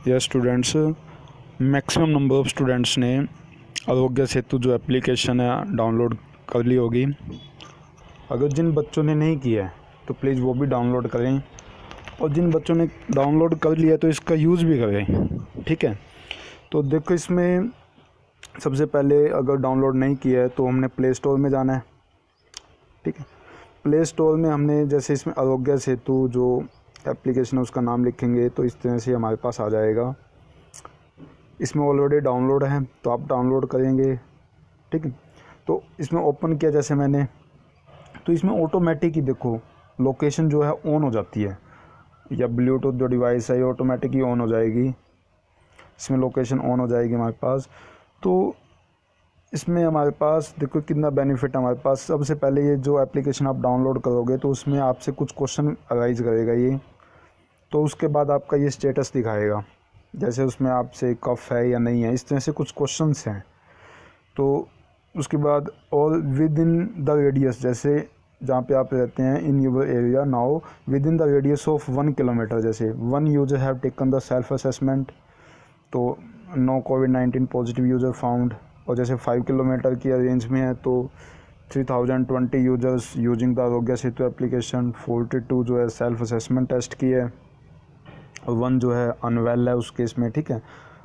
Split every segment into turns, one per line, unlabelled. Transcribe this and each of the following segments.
Yes students, maximum number of students ने आरोग्य सेतु जो application है डाउनलोड कर ली होगी। अगर जिन बच्चों ने नहीं किया है तो प्लीज़ वो भी डाउनलोड करें, और जिन बच्चों ने डाउनलोड कर लिया तो इसका यूज़ भी करें। ठीक है, तो देखो इसमें सबसे पहले अगर डाउनलोड नहीं किया है तो हमने प्ले स्टोर में जाना है। ठीक है, प्ले स्टोर में हमने जैसे इसमें आरोग्य सेतु जो एप्लीकेशन है उसका नाम लिखेंगे तो इस तरह से हमारे पास आ जाएगा। इसमें ऑलरेडी डाउनलोड है तो आप डाउनलोड करेंगे। ठीक है, तो इसमें ओपन किया जैसे मैंने, तो इसमें ऑटोमेटिक ही देखो लोकेशन जो है ऑन हो जाती है, या ब्लूटूथ जो डिवाइस है ये ऑटोमेटिक ही ऑन हो जाएगी। इसमें लोकेशन ऑन हो जाएगी हमारे पास। तो इसमें हमारे पास देखो कितना बेनिफिट है हमारे पास। सबसे पहले ये जो एप्लीकेशन आप डाउनलोड करोगे तो उसमें आपसे कुछ क्वेश्चन अराइज करेगा ये, तो उसके बाद आपका ये स्टेटस दिखाएगा, जैसे उसमें आपसे कफ है या नहीं है, इस तरह से कुछ क्वेश्चंस हैं। तो उसके बाद और विद इन द रेडियस, जैसे जहाँ पे आप रहते हैं in your area now within the radius of 1 kilometre, जैसे 1 user have taken the self assessment, तो नो कोविड-19 पॉजिटिव यूज़र फाउंड। और जैसे 5 किलोमीटर की रेंज में है तो 3020 यूजर्स यूजिंग द आरोग्य सेतु एप्लीकेशन, 42 जो है सेल्फ असेसमेंट टेस्ट की है, और 1 जो है अनवेल है उस केस में। ठीक है,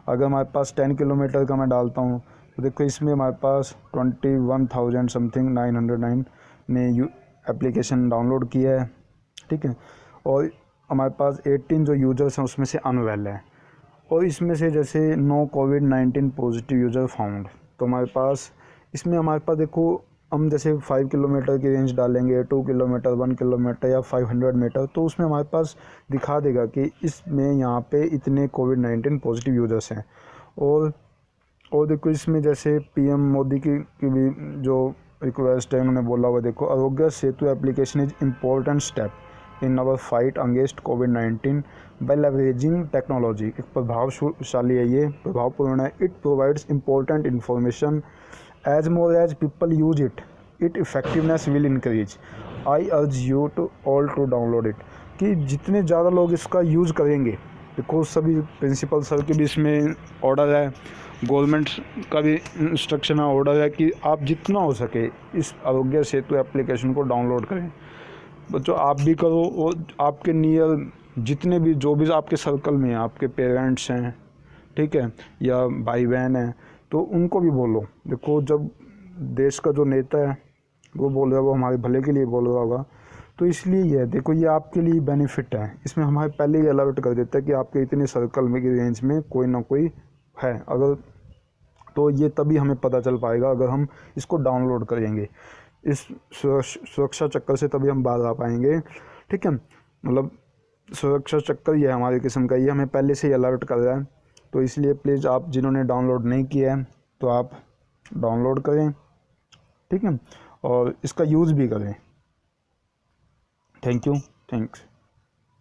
अगर हमारे पास 10 किलोमीटर का मैं डालता हूँ तो देखो इसमें हमारे पास 21,000 समथिंग 909 ने एप्लीकेशन डाउनलोड किया है। ठीक है, और हमारे पास 18 जो यूजर्स हैं उसमें से अनवेल है, और इसमें से जैसे नो कोविड-19 पॉजिटिव यूज़र फाउंड, तो हमारे पास इसमें हमारे पास देखो हम जैसे 5 किलोमीटर की रेंज डालेंगे, 2 किलोमीटर, 1 किलोमीटर या 500 मीटर, तो उसमें हमारे पास दिखा देगा कि इसमें यहाँ पे इतने कोविड-19 पॉजिटिव यूज़र्स हैं। और देखो इसमें जैसे पीएम मोदी की भी जो रिक्वेस्ट है उन्होंने बोला हुआ, देखो Aarogya Setu application is important step in our fight against कोविड-19 बाय लेवरेजिंग टेक्नोलॉजी। एक प्रभावशाली है, ये प्रभावपूर्ण है। It provides important information as more as people use it effectiveness will increase. I urge you to all to download it, कि जितने ज़्यादा लोग इसका यूज़ करेंगे, देखो सभी प्रिंसिपल सर के भी इसमें ऑर्डर है, गवर्नमेंट का भी इंस्ट्रक्शन है, ऑर्डर है कि आप जितना हो सके इस आरोग्य सेतु एप्लीकेशन को डाउनलोड करें। बच्चों आप भी करो, और आपके नियर जितने भी जो भी आपके सर्कल में हैं, आपके पेरेंट्स हैं, ठीक है, या भाई बहन हैं, तो उनको भी बोलो। देखो जब देश का जो नेता है वो बोल रहा है, वो हमारे भले के लिए बोल रहा होगा, तो इसलिए ये देखो ये आपके लिए बेनिफिट है। इसमें हमारे पहले ही अलर्ट कर देता है कि आपके इतने सर्कल में की रेंज में कोई ना कोई है, अगर तो ये तभी हमें पता चल पाएगा अगर हम इसको डाउनलोड करेंगे। इस सुरक्षा चक्कर से तभी हम बाहर आ पाएंगे। ठीक है, मतलब सुरक्षा चक्कर ये हमारे किस्म का, ये हमें पहले से ही अलर्ट कर रहा है। तो इसलिए प्लीज़ आप जिन्होंने डाउनलोड नहीं किया है तो आप डाउनलोड करें। ठीक है, और इसका यूज़ भी करें। Thank you, thanks.